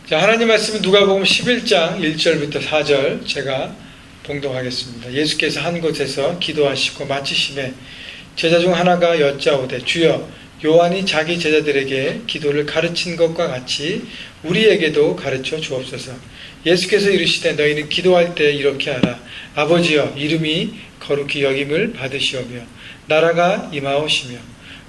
자, 하나님 말씀은 누가복음 11장 1절부터 4절 제가 봉독하겠습니다. 예수께서 한 곳에서 기도하시고 마치심에 제자 중 하나가 여짜오되 주여 요한이 자기 제자들에게 기도를 가르친 것과 같이 우리에게도 가르쳐 주옵소서. 예수께서 이르시되 너희는 기도할 때 이렇게 하라. 아버지여 이름이 거룩히 여김을 받으시오며 나라가 임하오시며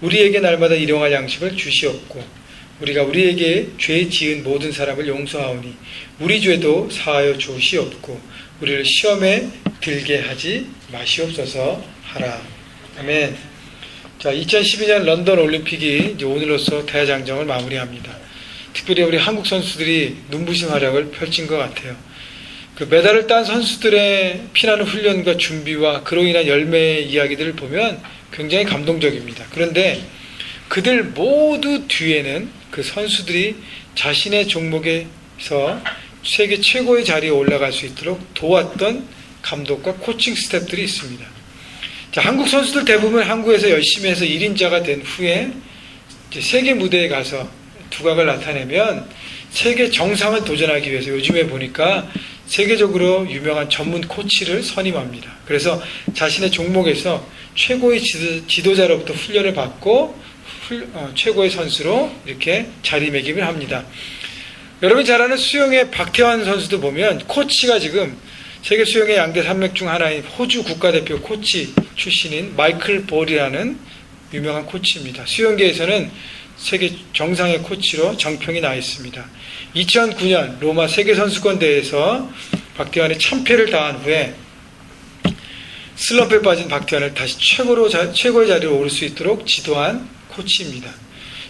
우리에게 날마다 일용할 양식을 주시옵고 우리가 우리에게 죄 지은 모든 사람을 용서하오니 우리 죄도 사하여 주시옵고 우리를 시험에 들게 하지 마시옵소서 하라. 아멘. 자, 2012년 런던 올림픽이 이제 오늘로써 대장정을 마무리합니다. 특별히 우리 한국 선수들이 눈부신 활약을 펼친 것 같아요. 그 메달을 딴 선수들의 피나는 훈련과 준비와 그로 인한 열매의 이야기들을 보면 굉장히 감동적입니다. 그런데 그들 모두 뒤에는 그 선수들이 자신의 종목에서 세계 최고의 자리에 올라갈 수 있도록 도왔던 감독과 코칭 스태프들이 있습니다. 자, 한국 선수들 대부분 한국에서 열심히 해서 1인자가 된 후에 이제 세계 무대에 가서 두각을 나타내면 세계 정상을 도전하기 위해서 요즘에 보니까 세계적으로 유명한 전문 코치를 선임합니다. 그래서 자신의 종목에서 최고의 지도자로부터 훈련을 받고 최고의 선수로 이렇게 자리매김을 합니다. 여러분이 잘 아는 수영의 박태환 선수도 보면 코치가 지금 세계 수영의 양대 산맥 중 하나인 호주 국가대표 코치 출신인 마이클 볼이라는 유명한 코치입니다. 수영계에서는 세계 정상의 코치로 정평이 나 있습니다. 2009년 로마 세계선수권대회에서 박태환이 참패를 당한 후에 슬럼프에 빠진 박태환을 다시 최고의 자리에 오를 수 있도록 지도한 코치입니다.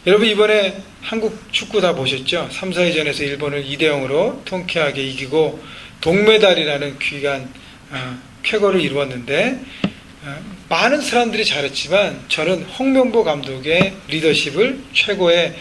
여러분 이번에 한국 축구 다 보셨죠? 3, 4위전에서 일본을 2대0으로 통쾌하게 이기고 동메달이라는 귀한 쾌거를 이루었는데 많은 사람들이 잘했지만 저는 홍명보 감독의 리더십을 최고의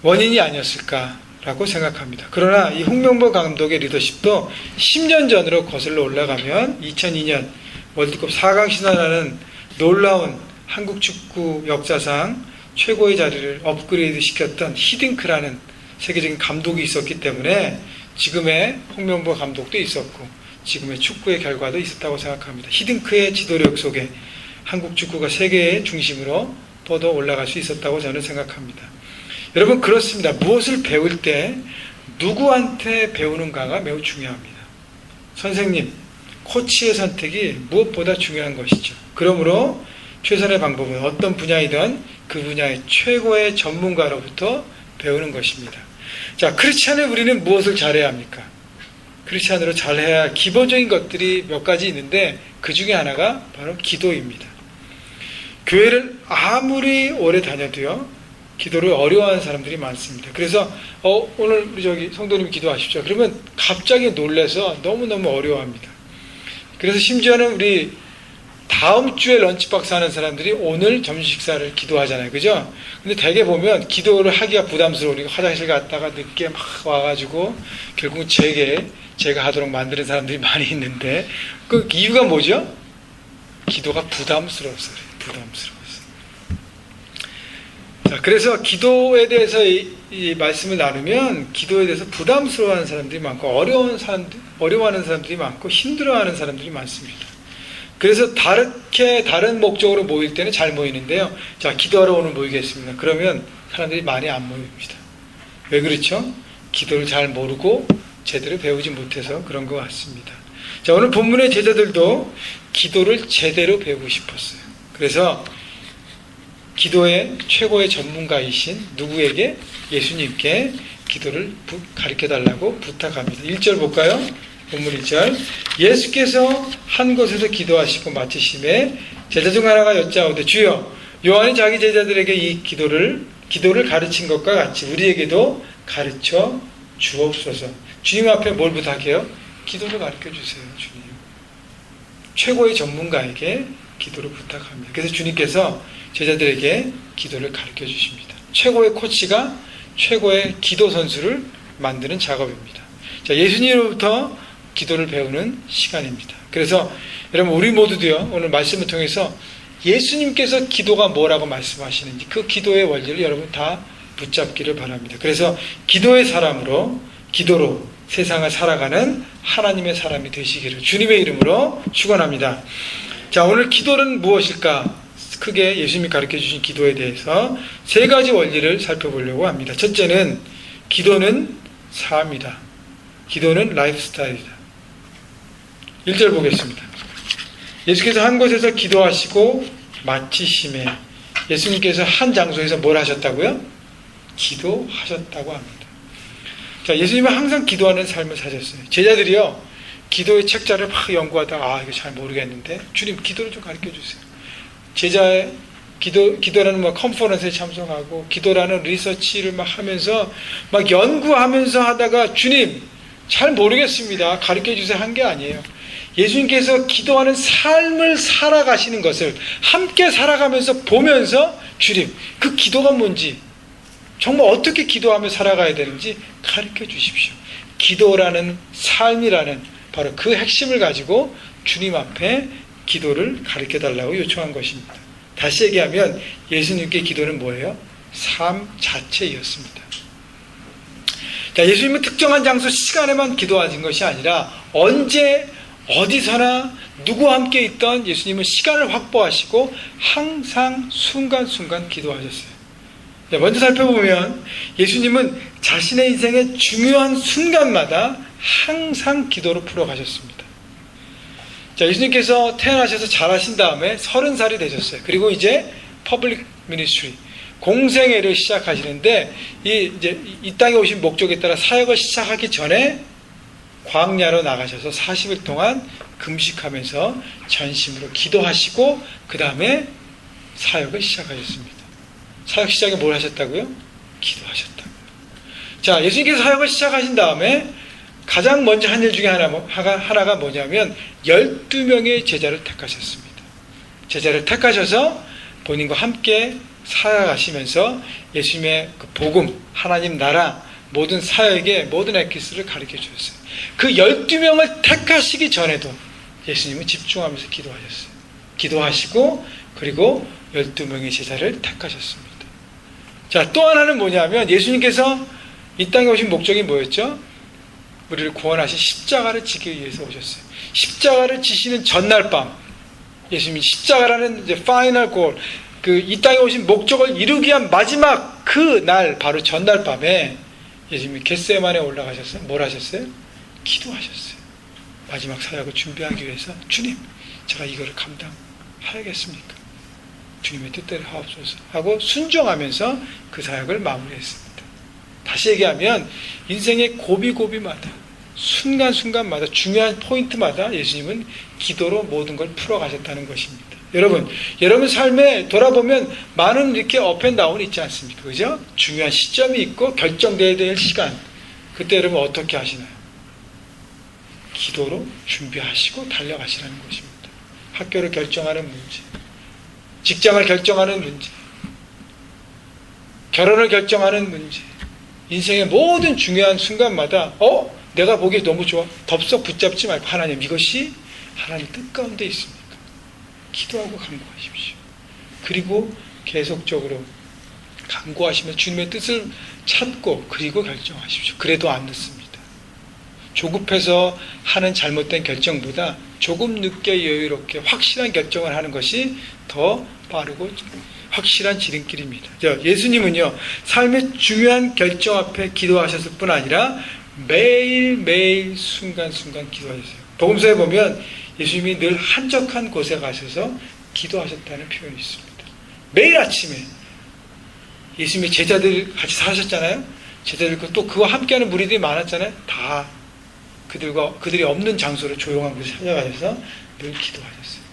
원인이 아니었을까라고 생각합니다. 그러나 이 홍명보 감독의 리더십도 10년 전으로 거슬러 올라가면 2002년 월드컵 4강 신화라는 놀라운 한국 축구 역사상 최고의 자리를 업그레이드 시켰던 히딩크라는 세계적인 감독이 있었기 때문에 지금의 홍명보 감독도 있었고 지금의 축구의 결과도 있었다고 생각합니다. 히딩크의 지도력 속에 한국 축구가 세계의 중심으로 뻗어 올라갈 수 있었다고 저는 생각합니다. 여러분 그렇습니다. 무엇을 배울 때 누구한테 배우는가가 매우 중요합니다. 선생님, 코치의 선택이 무엇보다 중요한 것이죠. 그러므로 최선의 방법은 어떤 분야이든 그 분야의 최고의 전문가로부터 배우는 것입니다. 자, 크리스찬의 우리는 무엇을 잘해야 합니까? 크리스찬으로 잘해야 할 기본적인 것들이 몇 가지 있는데 그 중에 하나가 바로 기도입니다. 교회를 아무리 오래 다녀도요, 기도를 어려워하는 사람들이 많습니다. 그래서 오늘 우리 성도님 기도하십시오. 그러면 갑자기 놀라서 너무너무 어려워합니다. 그래서 심지어는 우리 다음 주에 런치박스 하는 사람들이 오늘 점심 식사를 기도하잖아요. 그죠? 근데 대개 보면 기도를 하기가 부담스러우니까 화장실 갔다가 늦게 막 와가지고 결국 제가 하도록 만드는 사람들이 많이 있는데 그 이유가 뭐죠? 기도가 부담스러워서 그래요. 부담스러워서. 자, 그래서 기도에 대해서 이 말씀을 나누면 기도에 대해서 부담스러워하는 사람들이 많고 어려워하는 사람들이 많고 힘들어하는 사람들이 많습니다. 그래서 다른 목적으로 모일 때는 잘 모이는데요. 자, 기도하러 오늘 모이겠습니다. 그러면 사람들이 많이 안 모입니다. 왜 그렇죠? 기도를 잘 모르고 제대로 배우지 못해서 그런 것 같습니다. 자, 오늘 본문의 제자들도 기도를 제대로 배우고 싶었어요. 그래서 기도의 최고의 전문가이신 누구에게? 예수님께 기도를 가르쳐달라고 부탁합니다. 1절 볼까요? 본문 1절. 예수께서 한 곳에서 기도하시고 마치심에 제자 중 하나가 여짜오되 주여 요한이 자기 제자들에게 이 기도를 가르친 것과 같이 우리에게도 가르쳐 주옵소서. 주님 앞에 뭘 부탁해요? 기도를 가르쳐 주세요. 주님. 최고의 전문가에게 기도를 부탁합니다. 그래서 주님께서 제자들에게 기도를 가르쳐 주십니다. 최고의 코치가 최고의 기도 선수를 만드는 작업입니다. 자, 예수님으로부터 기도를 배우는 시간입니다. 그래서 여러분 우리 모두도요, 오늘 말씀을 통해서 예수님께서 기도가 뭐라고 말씀하시는지 그 기도의 원리를 여러분 다 붙잡기를 바랍니다. 그래서 기도의 사람으로, 기도로 세상을 살아가는 하나님의 사람이 되시기를 주님의 이름으로 축원합니다. 자, 오늘 기도는 무엇일까? 크게 예수님이 가르쳐주신 기도에 대해서 세 가지 원리를 살펴보려고 합니다. 첫째는 기도는 삶이다. 기도는 라이프 스타일이다. 1절 보겠습니다. 예수께서 한 곳에서 기도하시고 마치심에, 예수님께서 한 장소에서 뭘 하셨다고요? 기도하셨다고 합니다. 자, 예수님은 항상 기도하는 삶을 사셨어요. 제자들이요, 기도의 책자를 막 연구하다가 이거 잘 모르겠는데 주님 기도를 좀 가르쳐 주세요. 제자의 기도라는 컨퍼런스에 참석하고 기도라는 리서치를 막 하면서 막 연구하면서 하다가 주님 잘 모르겠습니다. 가르쳐 주세요 한 게 아니에요. 예수님께서 기도하는 삶을 살아가시는 것을 함께 살아가면서 보면서 주님 그 기도가 뭔지, 정말 어떻게 기도하며 살아가야 되는지 가르쳐 주십시오. 기도라는 삶이라는 바로 그 핵심을 가지고 주님 앞에 기도를 가르쳐 달라고 요청한 것입니다. 다시 얘기하면 예수님께 기도는 뭐예요? 삶 자체였습니다. 자, 예수님은 특정한 장소 시간에만 기도하신 것이 아니라 언제 어디서나 누구와 함께 있던 예수님은 시간을 확보하시고 항상 순간순간 기도하셨어요. 먼저 살펴보면 예수님은 자신의 인생의 중요한 순간마다 항상 기도로 풀어가셨습니다. 자, 예수님께서 태어나셔서 자라신 다음에 30살이 되셨어요. 그리고 이제 퍼블릭 미니스트리, 공생애를 시작하시는데 이 땅에 오신 목적에 따라 사역을 시작하기 전에 광야로 나가셔서 40일 동안 금식하면서 전심으로 기도하시고 그 다음에 사역을 시작하셨습니다. 사역 시작에 뭘 하셨다고요? 기도하셨다고요. 자, 예수님께서 사역을 시작하신 다음에 가장 먼저 한 일 중에 하나가 뭐냐면 12명의 제자를 택하셨습니다. 제자를 택하셔서 본인과 함께 살아가시면서 예수님의 그 복음, 하나님 나라, 모든 사역의 모든 에키스를 가르쳐 주셨어요. 그 12명을 택하시기 전에도 예수님은 집중하면서 기도하셨어요. 기도하시고 그리고 12명의 제자를 택하셨습니다. 자, 또 하나는 뭐냐면 예수님께서 이 땅에 오신 목적이 뭐였죠? 우리를 구원하신 십자가를 지기 위해서 오셨어요. 십자가를 지시는 전날 밤, 예수님이 십자가라는 이제 파이널 골, 이 땅에 오신 목적을 이루기 위한 마지막 그 날, 바로 전날 밤에 예수님이 겟세마네에 올라가셔서 뭘 하셨어요? 기도하셨어요. 마지막 사역을 준비하기 위해서 주님, 제가 이거를 감당하겠습니까? 주님의 뜻대로 하옵소서 하고 순종하면서 그 사역을 마무리했습니다. 다시 얘기하면 인생의 고비고비마다 순간순간마다 중요한 포인트마다 예수님은 기도로 모든 걸 풀어가셨다는 것입니다. 여러분 삶에 돌아보면 많은 이렇게 업앤다운이 있지 않습니까? 그죠? 중요한 시점이 있고 결정되어야 될 시간, 그때 여러분 어떻게 하시나요? 기도로 준비하시고 달려가시라는 것입니다. 학교를 결정하는 문제, 직장을 결정하는 문제, 결혼을 결정하는 문제, 인생의 모든 중요한 순간마다 내가 보기에 너무 좋아, 덥석 붙잡지 말고 하나님, 이것이 하나님 뜻 가운데 있습니까? 기도하고 간구하십시오. 그리고 계속적으로 간구하시며 주님의 뜻을 찾고 그리고 결정하십시오. 그래도 안 늦습니다. 조급해서 하는 잘못된 결정보다 조금 늦게 여유롭게 확실한 결정을 하는 것이 더 빠르고 확실한 지름길입니다. 예수님은요, 삶의 중요한 결정 앞에 기도하셨을 뿐 아니라 매일매일 순간순간 기도하셨어요. 복음서에 보면 예수님이 늘 한적한 곳에 가셔서 기도하셨다는 표현이 있습니다. 매일 아침에 예수님이 제자들 같이 사셨잖아요. 제자들과 또 그와 함께하는 무리들이 많았잖아요. 다 그들이 없는 장소로 조용한 곳에 찾아가셔서 늘 기도하셨어요.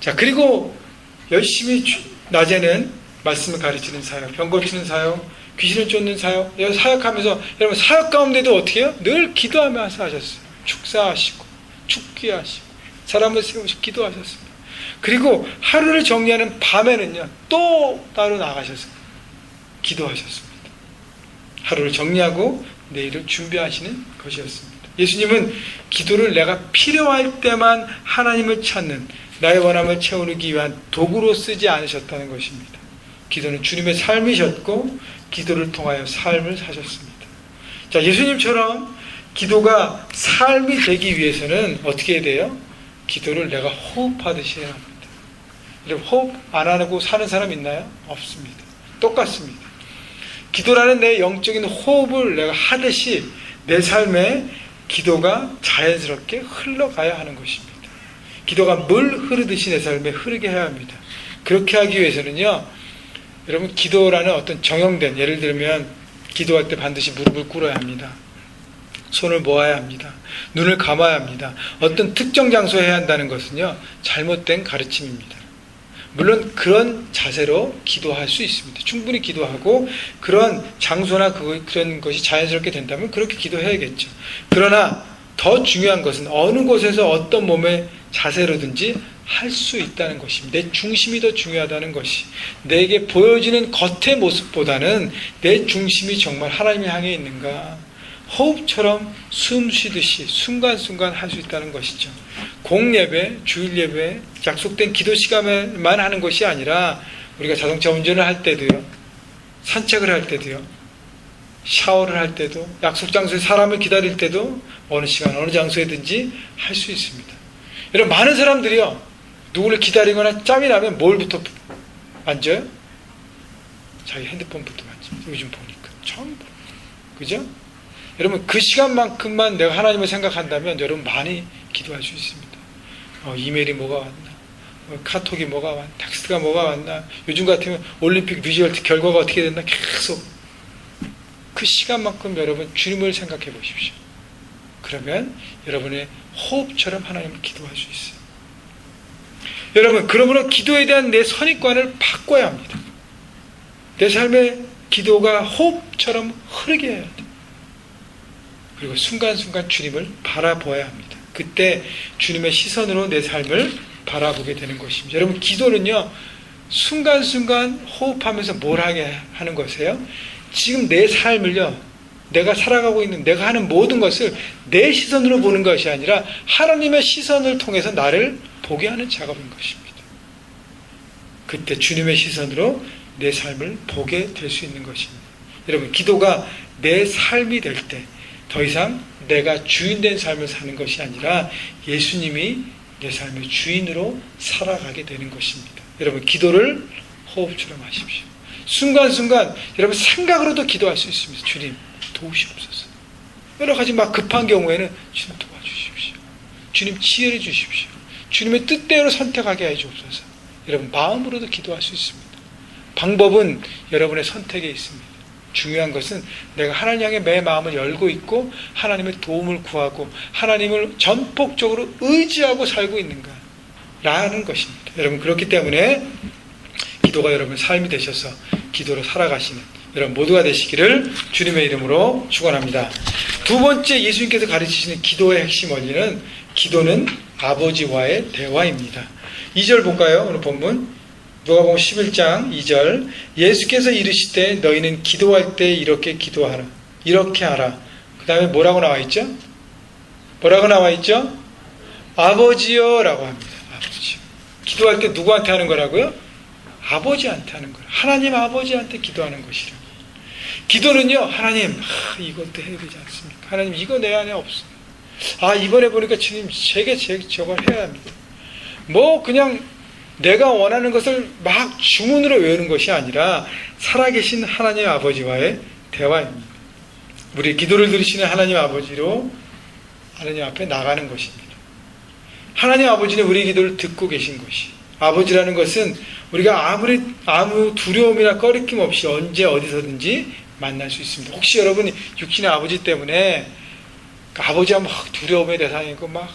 자, 그리고 열심히 낮에는 말씀을 가르치는 사역, 병 고치는 사역, 귀신을 쫓는 사역, 사역하면서 여러분 사역 가운데도 어떻게 해요? 늘 기도하면서 하셨어요. 축사하시고 축기하시고 사람을 세우시고 기도하셨습니다. 그리고 하루를 정리하는 밤에는요, 또 따로 나가셔서 기도하셨습니다. 하루를 정리하고 내일을 준비하시는 것이었습니다. 예수님은 기도를 내가 필요할 때만 하나님을 찾는 나의 원함을 채우기 위한 도구로 쓰지 않으셨다는 것입니다. 기도는 주님의 삶이셨고 기도를 통하여 삶을 사셨습니다. 자, 예수님처럼 기도가 삶이 되기 위해서는 어떻게 해야 돼요? 기도를 내가 호흡하듯이 해야 합니다. 여러분, 호흡 안 하고 사는 사람 있나요? 없습니다. 똑같습니다. 기도라는 내 영적인 호흡을 내가 하듯이 내 삶에 기도가 자연스럽게 흘러가야 하는 것입니다. 기도가 물 흐르듯이 내 삶에 흐르게 해야 합니다. 그렇게 하기 위해서는요, 여러분, 기도라는 어떤 정형된, 예를 들면 기도할 때 반드시 무릎을 꿇어야 합니다. 손을 모아야 합니다. 눈을 감아야 합니다. 어떤 특정 장소에 해야 한다는 것은요, 잘못된 가르침입니다. 물론 그런 자세로 기도할 수 있습니다. 충분히 기도하고 그런 장소나 그런 것이 자연스럽게 된다면 그렇게 기도해야겠죠. 그러나 더 중요한 것은 어느 곳에서 어떤 몸의 자세로든지 할 수 있다는 것입니다. 내 중심이 더 중요하다는 것이, 내게 보여지는 겉의 모습보다는 내 중심이 정말 하나님을 향해 있는가, 호흡처럼 숨 쉬듯이 순간순간 할 수 있다는 것이죠. 공예배, 주일예배, 약속된 기도 시간에만 하는 것이 아니라 우리가 자동차 운전을 할 때도요, 산책을 할 때도요, 샤워를 할 때도, 약속 장소에 사람을 기다릴 때도 어느 시간 어느 장소에든지 할 수 있습니다. 여러분, 많은 사람들이요, 누구를 기다리거나 짬이 나면 뭘부터 만져요? 자기 핸드폰부터 만집니다. 요즘 보니까 전부, 그죠? 여러분, 그 시간만큼만 내가 하나님을 생각한다면 여러분 많이 기도할 수 있습니다. 이메일이 뭐가 왔나, 카톡이 뭐가 왔나, 텍스트가 뭐가 왔나, 요즘 같으면 올림픽 리저트 결과가 어떻게 됐나, 계속 그 시간만큼 여러분 주님을 생각해 보십시오. 그러면 여러분의 호흡처럼 하나님을 기도할 수 있어요. 여러분, 그러므로 기도에 대한 내 선입관을 바꿔야 합니다. 내 삶의 기도가 호흡처럼 흐르게 해야 돼요. 그리고 순간순간 주님을 바라보아야 합니다. 그때 주님의 시선으로 내 삶을 바라보게 되는 것입니다. 여러분, 기도는요, 순간순간 호흡하면서 뭘 하게 하는 것이에요? 지금 내 삶을요, 내가 살아가고 있는, 내가 하는 모든 것을 내 시선으로 보는 것이 아니라 하나님의 시선을 통해서 나를 보게 하는 작업인 것입니다. 그때 주님의 시선으로 내 삶을 보게 될 수 있는 것입니다. 여러분, 기도가 내 삶이 될 때 더 이상 내가 주인된 삶을 사는 것이 아니라 예수님이 내 삶의 주인으로 살아가게 되는 것입니다. 여러분, 기도를 호흡처럼 하십시오. 순간순간 여러분 생각으로도 기도할 수 있습니다. 주님, 도우시옵소서. 여러 가지 막 급한 경우에는 주님 도와주십시오. 주님 지혜를 주십시오. 주님의 뜻대로 선택하게 해주옵소서. 여러분, 마음으로도 기도할 수 있습니다. 방법은 여러분의 선택에 있습니다. 중요한 것은 내가 하나님 향해 내 마음을 열고 있고 하나님의 도움을 구하고 하나님을 전폭적으로 의지하고 살고 있는가 라는 것입니다. 여러분, 그렇기 때문에 기도가 여러분 삶이 되셔서 기도로 살아가시는 여러분 모두가 되시기를 주님의 이름으로 축원합니다. 두 번째, 예수님께서 가르치시는 기도의 핵심 원리는 기도는 아버지와의 대화입니다. 2절 볼까요? 오늘 본문 누가복음 11장 2절, 예수께서 이르시되 너희는 기도할 때 이렇게 기도하라, 이렇게 하라. 그 다음에 뭐라고 나와 있죠? 뭐라고 나와 있죠? 아버지여 라고 합니다. 아버지요. 기도할 때 누구한테 하는 거라고요? 아버지한테 하는 거예요. 하나님 아버지한테 기도하는 것이라고. 기도는요, 하나님, 이것도 해야 되지 않습니까? 하나님, 이거 내 안에 없습니다. 이번에 보니까 주님, 제게 저걸 해야 합니다. 그냥 내가 원하는 것을 막 주문으로 외우는 것이 아니라 살아계신 하나님 아버지와의 대화입니다. 우리 기도를 들으시는 하나님 아버지로 하나님 앞에 나가는 것입니다. 하나님 아버지는 우리 기도를 듣고 계신 것이, 아버지라는 것은 우리가 아무 두려움이나 꺼리낌 없이 언제 어디서든지 만날 수 있습니다. 혹시 여러분이 육신의 아버지 때문에 아버지가 막 두려움의 대상이고 막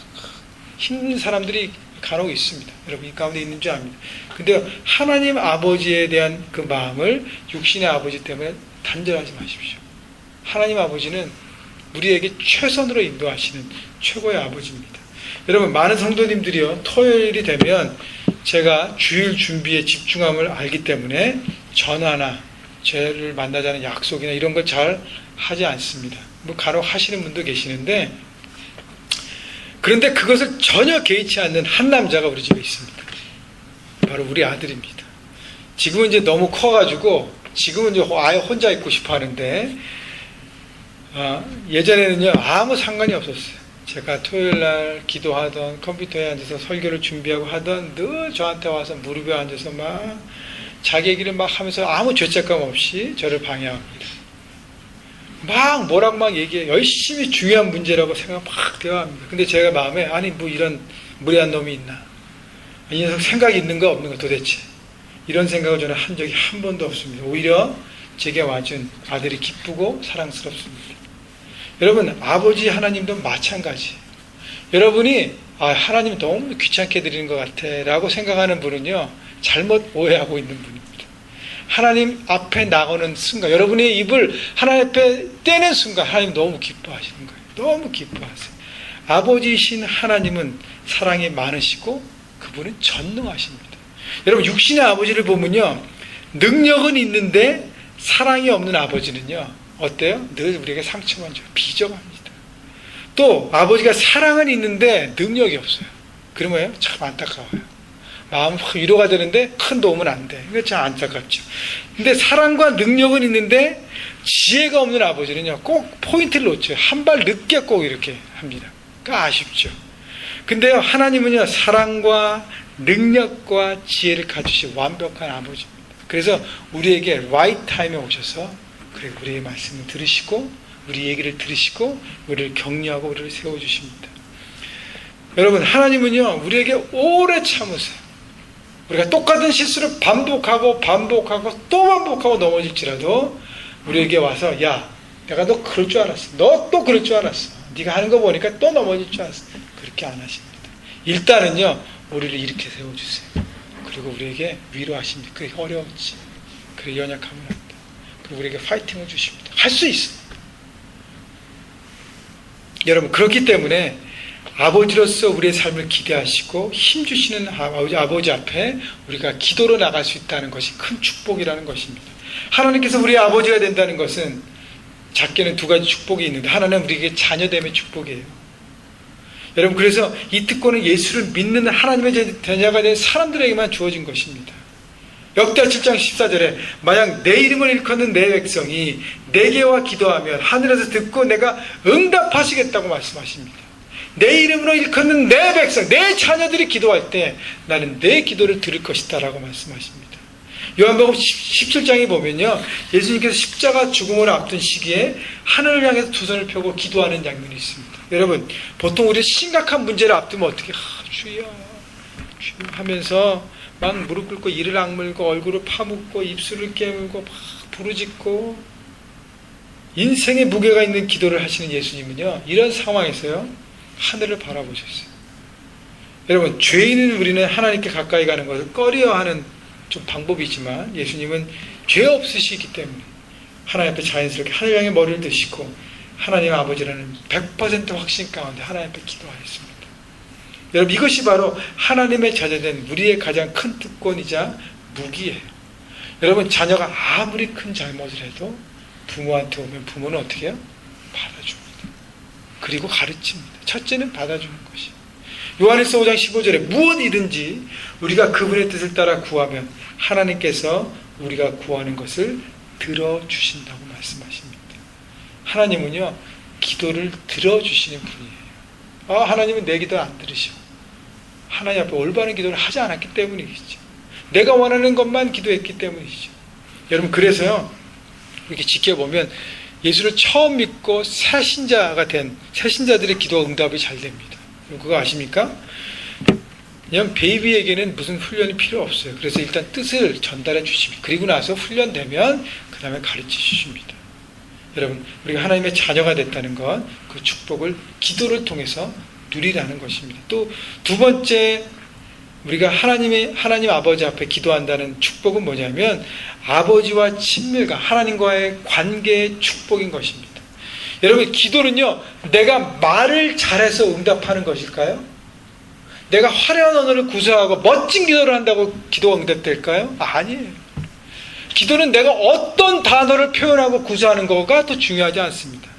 힘든 사람들이 간혹 있습니다. 여러분, 이 가운데 있는 줄 압니다. 근데 하나님 아버지에 대한 그 마음을 육신의 아버지 때문에 단절하지 마십시오. 하나님 아버지는 우리에게 최선으로 인도하시는 최고의 아버지입니다. 여러분, 많은 성도님들이요, 토요일이 되면 제가 주일 준비에 집중함을 알기 때문에 전화나 죄를 만나자는 약속이나 이런 걸 잘 하지 않습니다. 간혹 하시는 분도 계시는데, 그런데 그것을 전혀 개의치 않는 한 남자가 우리 집에 있습니다. 바로 우리 아들입니다. 지금은 이제 너무 커가지고 지금은 이제 아예 혼자 있고 싶어 하는데, 예전에는요, 아무 상관이 없었어요. 제가 토요일 날 기도하던, 컴퓨터에 앉아서 설교를 준비하고 하던, 늘 저한테 와서 무릎에 앉아서 막 자기 얘기를 막 하면서 아무 죄책감 없이 저를 방해합니다. 막 뭐라고 막 얘기해. 열심히 중요한 문제라고 생각 막 대화합니다. 근데 제가 마음에, 아니 뭐 이런 무례한 놈이 있나, 이 녀석 생각이 있는 거 없는 거 도대체, 이런 생각을 저는 한 적이 한 번도 없습니다. 오히려 제게 와준 아들이 기쁘고 사랑스럽습니다. 여러분, 아버지 하나님도 마찬가지예요. 여러분이 하나님 너무 귀찮게 드리는 것 같아 라고 생각하는 분은요, 잘못 오해하고 있는 분입니다. 하나님 앞에 나오는 순간, 여러분의 입을 하나님 앞에 떼는 순간 하나님 너무 기뻐하시는 거예요. 너무 기뻐하세요. 아버지이신 하나님은 사랑이 많으시고 그분은 전능하십니다. 여러분, 육신의 아버지를 보면요, 능력은 있는데 사랑이 없는 아버지는요, 어때요? 늘 우리에게 상처만 줘요. 비정합니다. 또 아버지가 사랑은 있는데 능력이 없어요. 그러면 참 안타까워요. 마음 위로가 되는데 큰 도움은 안 돼. 이거 참 안타깝죠. 근데 사랑과 능력은 있는데 지혜가 없는 아버지는요, 꼭 포인트를 놓쳐요. 한 발 늦게 꼭 이렇게 합니다. 그러니까 아쉽죠. 근데요, 하나님은요, 사랑과 능력과 지혜를 가지신 완벽한 아버지입니다. 그래서 우리에게 right 타임에 오셔서 그래, 우리의 말씀을 들으시고 우리 얘기를 들으시고 우리를 격려하고 우리를 세워주십니다. 여러분, 하나님은요, 우리에게 오래 참으세요. 우리가 똑같은 실수를 반복하고 또 반복하고 넘어질지라도 우리에게 와서, 야, 내가 너 그럴 줄 알았어. 너 또 그럴 줄 알았어. 네가 하는 거 보니까 또 넘어질 줄 알았어. 그렇게 안 하십니다. 일단은요, 우리를 이렇게 세워주세요. 그리고 우리에게 위로하십니다. 그래, 어려웠지. 그래, 연약하면 안 돼. 그리고 우리에게 파이팅을 주십니다. 할 수 있어. 여러분, 그렇기 때문에 아버지로서 우리의 삶을 기대하시고 힘주시는 아버지 앞에 우리가 기도로 나갈 수 있다는 것이 큰 축복이라는 것입니다. 하나님께서 우리의 아버지가 된다는 것은 작게는 두 가지 축복이 있는데, 하나는 우리에게 자녀됨의 축복이에요. 여러분, 그래서 이 특권은 예수를 믿는 하나님의 자녀가 된 사람들에게만 주어진 것입니다. 역대하 7장 14절에 만약 내 이름을 일컫는 내 백성이 내게와 기도하면 하늘에서 듣고 내가 응답하시겠다고 말씀하십니다. 내 이름으로 일컫는 내 백성, 내 자녀들이 기도할 때 나는 내 기도를 들을 것이다 라고 말씀하십니다. 요한복음 17장에 보면요, 예수님께서 십자가 죽음을 앞둔 시기에 하늘을 향해서 두 손을 펴고 기도하는 장면이 있습니다. 여러분, 보통 우리 심각한 문제를 앞두면 어떻게, 주여 하면서 막 무릎 꿇고 이를 악물고 얼굴을 파묻고 입술을 깨물고 막 부르짖고 인생의 무게가 있는 기도를 하시는 예수님은요, 이런 상황에서요, 하늘을 바라보셨어요. 여러분, 죄인은 우리는 하나님께 가까이 가는 것을 꺼려하는 좀 방법이지만 예수님은 죄 없으시기 때문에 하나님 앞에 자연스럽게 하늘 향해 머리를 드시고 하나님 아버지라는 100% 확신 가운데 하나님 앞에 기도하였습니다. 여러분, 이것이 바로 하나님의 자녀된 우리의 가장 큰 특권이자 무기예요. 여러분, 자녀가 아무리 큰 잘못을 해도 부모한테 오면 부모는 어떻게 해요? 받아줍니다. 그리고 가르칩니다. 첫째는 받아주는 것이. 요한일서 5장 15절에 무엇이든지 우리가 그분의 뜻을 따라 구하면 하나님께서 우리가 구하는 것을 들어주신다고 말씀하십니다. 하나님은요, 기도를 들어주시는 분이에요. 하나님은 내 기도를 안 들으셔. 하나님 앞에 올바른 기도를 하지 않았기 때문이죠. 내가 원하는 것만 기도했기 때문이죠. 여러분, 그래서요, 이렇게 지켜보면 예수를 처음 믿고 새신자가 된 새신자들의 기도 응답이 잘 됩니다. 그거 아십니까? 그냥 베이비에게는 무슨 훈련이 필요 없어요. 그래서 일단 뜻을 전달해 주십니다. 그리고 나서 훈련되면 그 다음에 가르쳐 주십니다. 여러분, 우리가 하나님의 자녀가 됐다는 건 그 축복을 기도를 통해서 누리라는 것입니다. 또 두 번째, 우리가 하나님 아버지 앞에 기도한다는 축복은 뭐냐면 아버지와 친밀감, 하나님과의 관계의 축복인 것입니다. 여러분, 기도는요, 내가 말을 잘해서 응답하는 것일까요? 내가 화려한 언어를 구사하고 멋진 기도를 한다고 기도가 응답될까요? 아니에요. 기도는 내가 어떤 단어를 표현하고 구사하는 거가 더 중요하지 않습니다.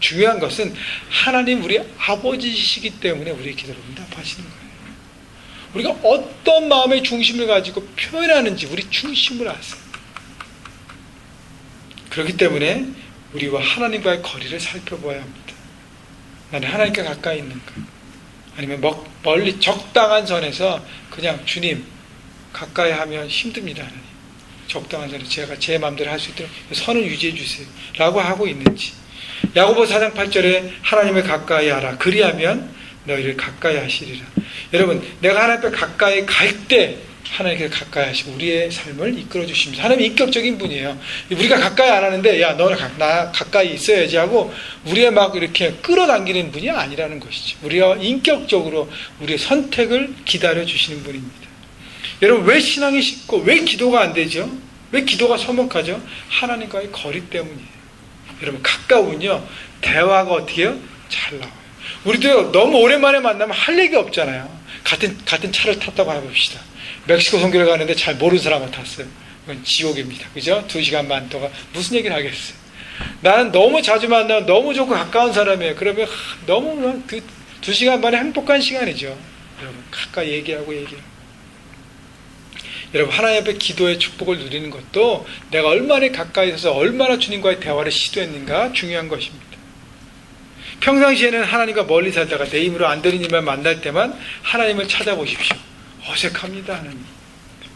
중요한 것은 하나님 우리 아버지시기 때문에 우리의 기도를 응답하시는 거예요. 우리가 어떤 마음의 중심을 가지고 표현하는지 우리 중심을 아세요. 그렇기 때문에 우리와 하나님과의 거리를 살펴봐야 합니다. 나는 하나님과 가까이 있는가? 아니면 멀리 적당한 선에서 그냥 주님 가까이 하면 힘듭니다. 하나님. 적당한 선에서 제가 제 마음대로 할 수 있도록 선을 유지해 주세요 라고 하고 있는지. 야고보 4장 8절에 하나님을 가까이 하라. 그리하면 너희를 가까이 하시리라. 여러분, 내가 하나님 앞에 가까이 갈 때 하나님께 가까이 하시고 우리의 삶을 이끌어 주십니다. 하나님은 인격적인 분이에요. 우리가 가까이 안 하는데 야 너는 나 가까이 있어야지 하고 우리의 막 이렇게 끌어당기는 분이 아니라는 것이죠. 우리가 인격적으로 우리의 선택을 기다려 주시는 분입니다. 여러분, 왜 신앙이 쉽고 왜 기도가 안 되죠? 왜 기도가 서먹하죠? 하나님과의 거리 때문이에요. 여러분, 가까운요 대화가 어떻게 해요? 잘 나와요. 우리도 너무 오랜만에 만나면 할 얘기 없잖아요. 같은 차를 탔다고 해봅시다. 멕시코 선교를 가는데 잘 모르는 사람을 탔어요. 그건 지옥입니다. 그죠? 2시간 반 동안 무슨 얘기를 하겠어요? 나는 너무 자주 만나면 너무 좋고 가까운 사람이에요. 그러면 너무 그 2시간 반에 행복한 시간이죠. 여러분, 가까이 얘기하고. 여러분, 하나님 앞에 기도의 축복을 누리는 것도 내가 얼마나 가까이 있어서 얼마나 주님과의 대화를 시도했는가 중요한 것입니다. 평상시에는 하나님과 멀리 살다가 내 힘으로 안 되는 일만 만날 때만 하나님을 찾아보십시오. 어색합니다. 하나님.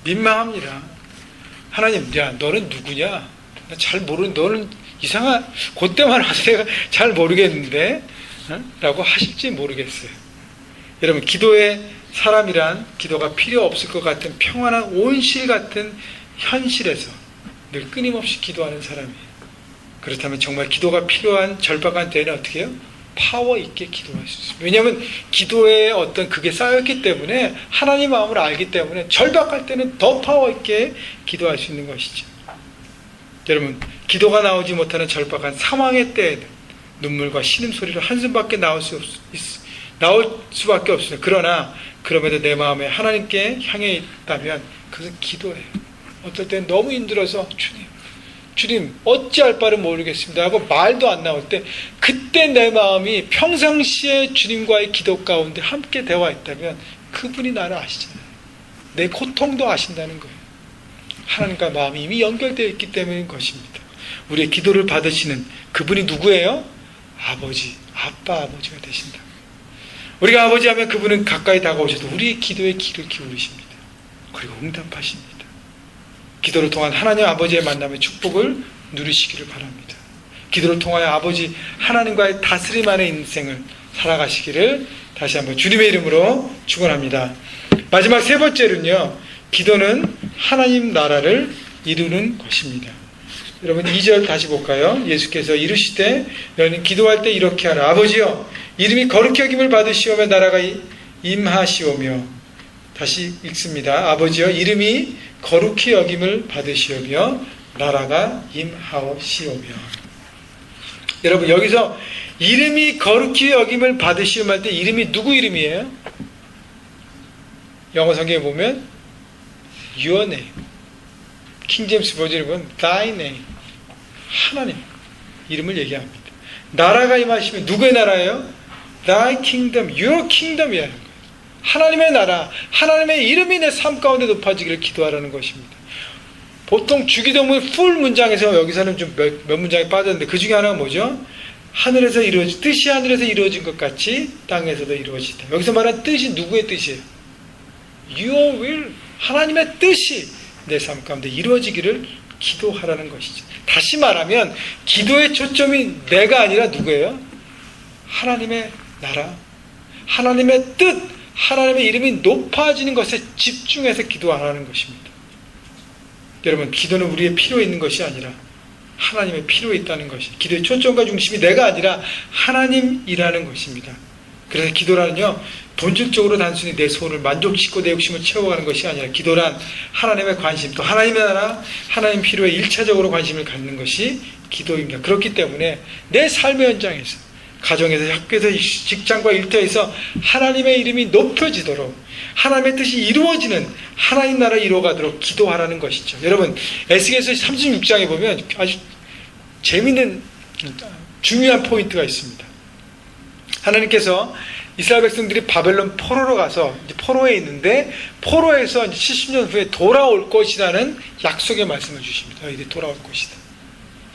민망합니다. 하나님, 야 너는 누구냐? 나 잘 너는 이상한 그때만 와서 내가 잘 모르겠는데 라고 하실지 모르겠어요. 여러분, 기도의 사람이란 기도가 필요 없을 것 같은 평안한 온실 같은 현실에서 늘 끊임없이 기도하는 사람이에요. 그렇다면 정말 기도가 필요한 절박한 때는 어떻게 해요? 파워 있게 기도할 수 있습니다. 왜냐하면 기도에 어떤 그게 쌓였기 때문에 하나님 마음을 알기 때문에 절박할 때는 더 파워 있게 기도할 수 있는 것이죠. 여러분, 기도가 나오지 못하는 절박한 상황의 때에는 눈물과 신음소리로 한숨밖에 나올 수밖에 없습니다. 그러나 그럼에도 내 마음에 하나님께 향해 있다면 그것은 기도예요. 어떨 때는 너무 힘들어서 주님 어찌할 바를 모르겠습니다 하고 말도 안 나올 때, 그때 내 마음이 평상시에 주님과의 기도 가운데 함께 대화했다면 그분이 나를 아시잖아요. 내 고통도 아신다는 거예요. 하나님과 마음이 이미 연결되어 있기 때문인 것입니다. 우리의 기도를 받으시는 그분이 누구예요? 아버지, 아버지가 되신다. 우리가 아버지 하면 그분은 가까이 다가오셔서 우리의 기도에 귀를 기울이십니다. 그리고 응답하십니다. 기도를 통한 하나님 아버지의 만남의 축복을 누리시기를 바랍니다. 기도를 통하여 아버지 하나님과의 다스림 안의 인생을 살아가시기를 다시 한번 주님의 이름으로 축원합니다. 마지막 세 번째는요, 기도는 하나님 나라를 이루는 것입니다. 여러분, 2절 다시 볼까요? 예수께서 이르시되 너희는 기도할 때 이렇게 하라. 아버지여, 이름이 거룩히 여김을 받으시오며 나라가 임하시오며. 다시 읽습니다. 아버지여, 이름이 거룩히 여김을 받으시오며 나라가 임하시오며. 여러분, 여기서 이름이 거룩히 여김을 받으시오며 할 때 이름이 누구 이름이에요? 영어 성경에 보면 Your name, 킹제임스 버전에 보면 Thy name, 하나님 이름을 얘기합니다. 나라가 임하시면 누구의 나라예요? Thy kingdom, Your kingdom이라는 거예요. 하나님의 나라, 하나님의 이름이 내 삶 가운데 높아지기를 기도하라는 것입니다. 보통 주기도문 풀 문장에서 여기서는 좀 몇 문장이 빠졌는데 그 중에 하나가 뭐죠? 하늘에서 뜻이 하늘에서 이루어진 것 같이 땅에서도 이루어지다. 여기서 말하는 뜻이 누구의 뜻이에요? Your will, 하나님의 뜻이 내 삶 가운데 이루어지기를 기도하라는 것이죠. 다시 말하면 기도의 초점이 내가 아니라 누구예요? 하나님의 나라, 하나님의 뜻, 하나님의 이름이 높아지는 것에 집중해서 기도하라는 것입니다. 여러분, 기도는 우리의 필요에 있는 것이 아니라 하나님의 필요에 있다는 것이, 기도의 초점과 중심이 내가 아니라 하나님이라는 것입니다. 그래서 기도란요, 본질적으로 단순히 내 소원을 만족시키고 내 욕심을 채워가는 것이 아니라 기도란 하나님의 관심, 또 하나님의 나라, 하나님 필요에 일차적으로 관심을 갖는 것이 기도입니다. 그렇기 때문에 내 삶의 현장에서, 가정에서, 학교에서, 직장과 일터에서 하나님의 이름이 높여지도록, 하나님의 뜻이 이루어지는 하나님 나라를 이루어가도록 기도하라는 것이죠. 여러분, 에스겔서 36장에 보면 아주 재미있는 중요한 포인트가 있습니다. 하나님께서 이스라엘 백성들이 바벨론 포로로 가서 이제 포로에 있는데, 포로에서 이제 70년 후에 돌아올 것이라는 약속의 말씀을 주십니다. 너희들이 돌아올 것이다.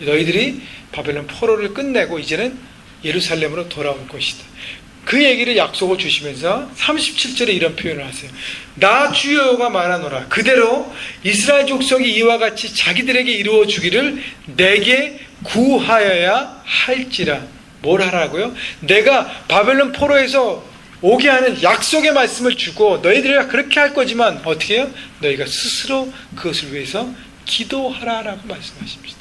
너희들이 바벨론 포로를 끝내고 이제는 예루살렘으로 돌아올 것이다. 그 얘기를 약속을 주시면서 37절에 이런 표현을 하세요. 나 주여 여호와가 말하노라. 그대로 이스라엘 족속이 이와 같이 자기들에게 이루어 주기를 내게 구하여야 할지라. 뭘 하라고요? 내가 바벨론 포로에서 오게 하는 약속의 말씀을 주고 너희들이 그렇게 할 거지만 어떻게 해요? 너희가 스스로 그것을 위해서 기도하라라고 말씀하십니다.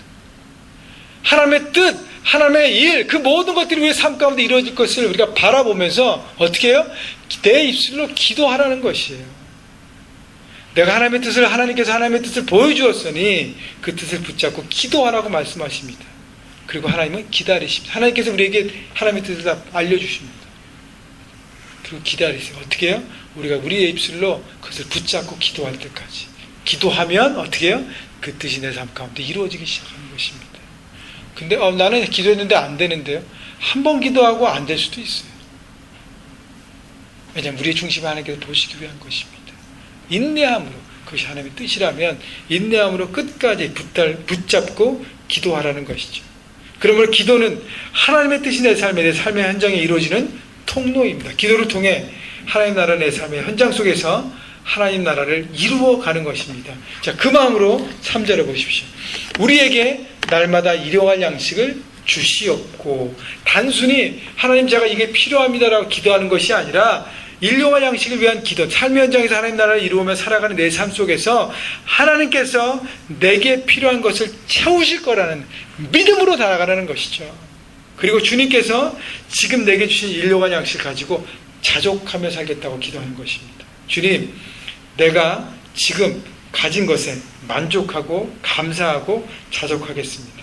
하나님의 뜻, 하나님의 일, 그 모든 것들이 우리의 삶 가운데 이루어질 것을 우리가 바라보면서 어떻게 해요? 내 입술로 기도하라는 것이에요. 내가 하나님의 뜻을, 하나님께서 하나님의 뜻을 보여주었으니 그 뜻을 붙잡고 기도하라고 말씀하십니다. 그리고 하나님은 기다리십니다. 하나님께서 우리에게 하나님의 뜻을 다 알려주십니다. 그리고 기다리세요. 어떻게 해요? 우리가 우리의 입술로 그것을 붙잡고 기도할 때까지. 기도하면 어떻게 해요? 그 뜻이 내 삶 가운데 이루어지기 시작하는 것입니다. 근데 나는 기도했는데 안 되는데요. 한 번 기도하고 안 될 수도 있어요. 왜냐하면 우리의 중심을 하나님께서 보시기 위한 것입니다. 인내함으로, 그것이 하나님의 뜻이라면 인내함으로 끝까지 붙잡고 기도하라는 것이죠. 그러므로 기도는 하나님의 뜻이 내 삶의 현장에 이루어지는 통로입니다. 기도를 통해 하나님 나라 내 삶의 현장 속에서 하나님 나라를 이루어가는 것입니다. 자, 그 마음으로 3절을 보십시오. 우리에게 날마다 일용할 양식을 주시옵고, 단순히 하나님 제가 이게 필요합니다라고 기도하는 것이 아니라 일용할 양식을 위한 기도, 삶의 현장에서 하나님 나라를 이루며 살아가는 내 삶 속에서 하나님께서 내게 필요한 것을 채우실 거라는 믿음으로 나아가라는 것이죠. 그리고 주님께서 지금 내게 주신 일용할 양식을 가지고 자족하며 살겠다고 기도하는 것입니다. 주님, 내가 지금 가진 것에 만족하고 감사하고 자족하겠습니다.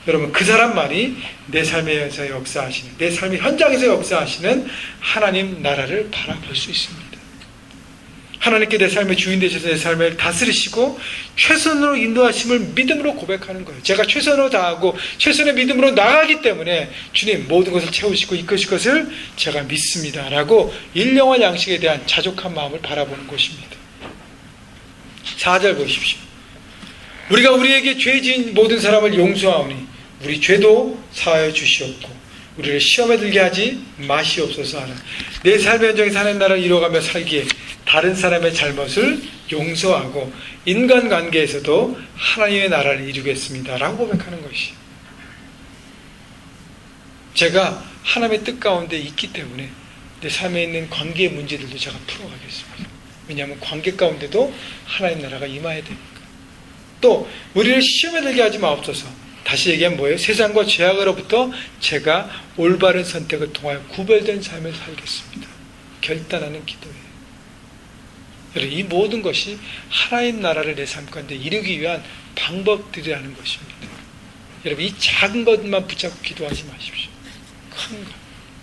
여러분, 그 사람만이 내 삶에서 역사하시는, 내 삶의 현장에서 역사하시는 하나님 나라를 바라볼 수 있습니다. 하나님께 내 삶의 주인 되셔서 내 삶을 다스리시고 최선으로 인도하심을 믿음으로 고백하는 거예요. 제가 최선으로 다하고 최선의 믿음으로 나가기 때문에 주님 모든 것을 채우시고 이끄실 것을 제가 믿습니다 라고 일용할 양식에 대한 자족한 마음을 바라보는 것입니다. 4절 보십시오. 우리가 우리에게 죄 지은 모든 사람을 용서하오니 우리 죄도 사하여 주시옵고 우리를 시험에 들게 하지 마시옵소서 하라. 내 삶의 현장에서 하나님 나라를 이루어가며 살기에 다른 사람의 잘못을 용서하고 인간관계에서도 하나님의 나라를 이루겠습니다 라고 고백하는 것이, 제가 하나님의 뜻 가운데 있기 때문에 내 삶에 있는 관계의 문제들도 제가 풀어가겠습니다. 왜냐하면 관계 가운데도 하나님 나라가 임해야 되니까. 또 우리를 시험에 들게 하지 마옵소서. 다시 얘기하면 뭐예요? 세상과 죄악으로부터 제가 올바른 선택을 통하여 구별된 삶을 살겠습니다. 결단하는 기도예요. 여러분, 이 모든 것이 하나님 나라를 내 삶 가운데 이루기 위한 방법들이라는 것입니다. 여러분, 이 작은 것만 붙잡고 기도하지 마십시오. 큰 것,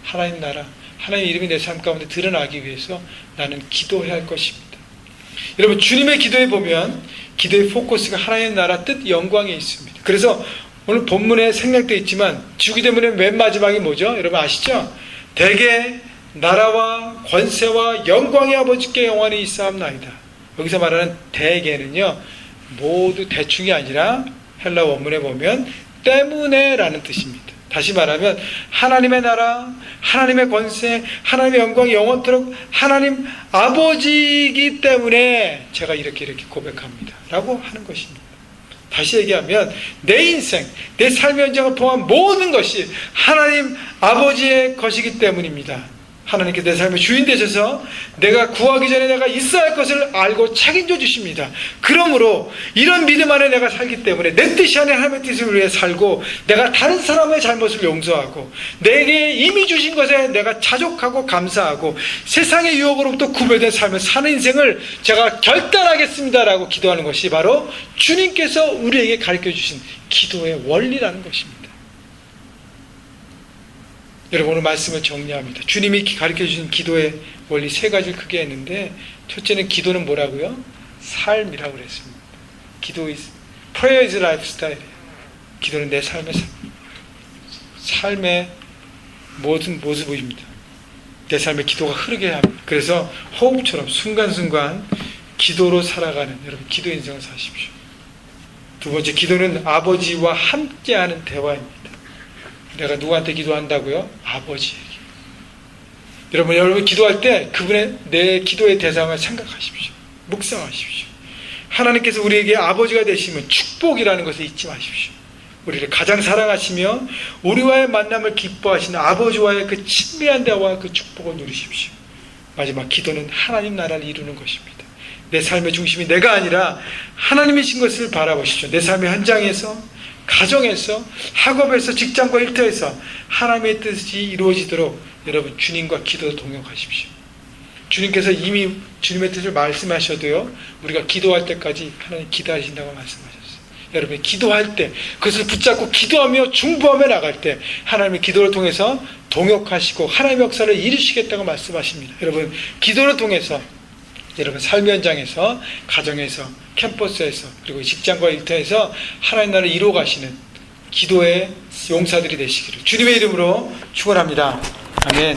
하나님 나라, 하나님의 이름이 내 삶 가운데 드러나기 위해서 나는 기도해야 할 것입니다. 여러분, 주님의 기도에 보면 기도의 포커스가 하나님 나라 뜻 영광에 있습니다. 그래서 오늘 본문에 생략되어 있지만 주기도문의 맨 마지막이 뭐죠? 여러분 아시죠? 대개 나라와 권세와 영광의 아버지께 영원히 있사옵나이다. 여기서 말하는 대개는요, 모두 대충이 아니라 헬라 원문에 보면 때문에 라는 뜻입니다. 다시 말하면 하나님의 나라, 하나님의 권세, 하나님의 영광이 영원토록 하나님 아버지이기 때문에 제가 이렇게 고백합니다 라고 하는 것입니다. 다시 얘기하면 내 인생, 내 삶의 현장을 포함한 모든 것이 하나님 아버지의 것이기 때문입니다. 하나님께 내 삶의 주인 되셔서 내가 구하기 전에 내가 있어야 할 것을 알고 책임져 주십니다. 그러므로 이런 믿음 안에 내가 살기 때문에 내 뜻이 아닌 하나님의 뜻을 위해 살고 내가 다른 사람의 잘못을 용서하고 내게 이미 주신 것에 내가 자족하고 감사하고 세상의 유혹으로부터 구별된 삶을 사는 인생을 제가 결단하겠습니다라고 기도하는 것이 바로 주님께서 우리에게 가르쳐 주신 기도의 원리라는 것입니다. 여러분, 오늘 말씀을 정리합니다. 주님이 가르쳐 주신 기도의 원리 세 가지를 크게 했는데, 첫째는 기도는 뭐라고요? 삶이라고 그랬습니다. prayer is lifestyle. 기도는 내 삶의 모든 모습입니다. 내 삶에 기도가 흐르게 합니다. 그래서 호흡처럼 순간순간 기도로 살아가는 여러분 기도 인생을 사십시오. 두 번째, 기도는 아버지와 함께하는 대화입니다. 내가 누구한테 기도한다고요? 아버지에게. 여러분 기도할 때 그분의 내 기도의 대상을 생각하십시오. 묵상하십시오. 하나님께서 우리에게 아버지가 되시면 축복이라는 것을 잊지 마십시오. 우리를 가장 사랑하시며 우리와의 만남을 기뻐하시는 아버지와의 그 친밀한 대화와 그 축복을 누리십시오. 마지막, 기도는 하나님 나라를 이루는 것입니다. 내 삶의 중심이 내가 아니라 하나님이신 것을 바라보십시오. 내 삶의 현장에서, 가정에서, 학업에서, 직장과 일터에서 하나님의 뜻이 이루어지도록 여러분 주님과 기도 동역하십시오. 주님께서 이미 주님의 뜻을 말씀하셔도요, 우리가 기도할 때까지 하나님 기다리신다고 말씀하셨어요. 여러분 기도할 때, 그것을 붙잡고 기도하며 중보하며 나갈 때 하나님의 기도를 통해서 동역하시고 하나님의 역사를 이루시겠다고 말씀하십니다. 여러분 기도를 통해서 여러분 삶의 현장에서, 가정에서, 캠퍼스에서, 그리고 직장과 일터에서 하나님 나라를 이루어가시는 기도의 용사들이 되시기를 주님의 이름으로 축원합니다. 아멘.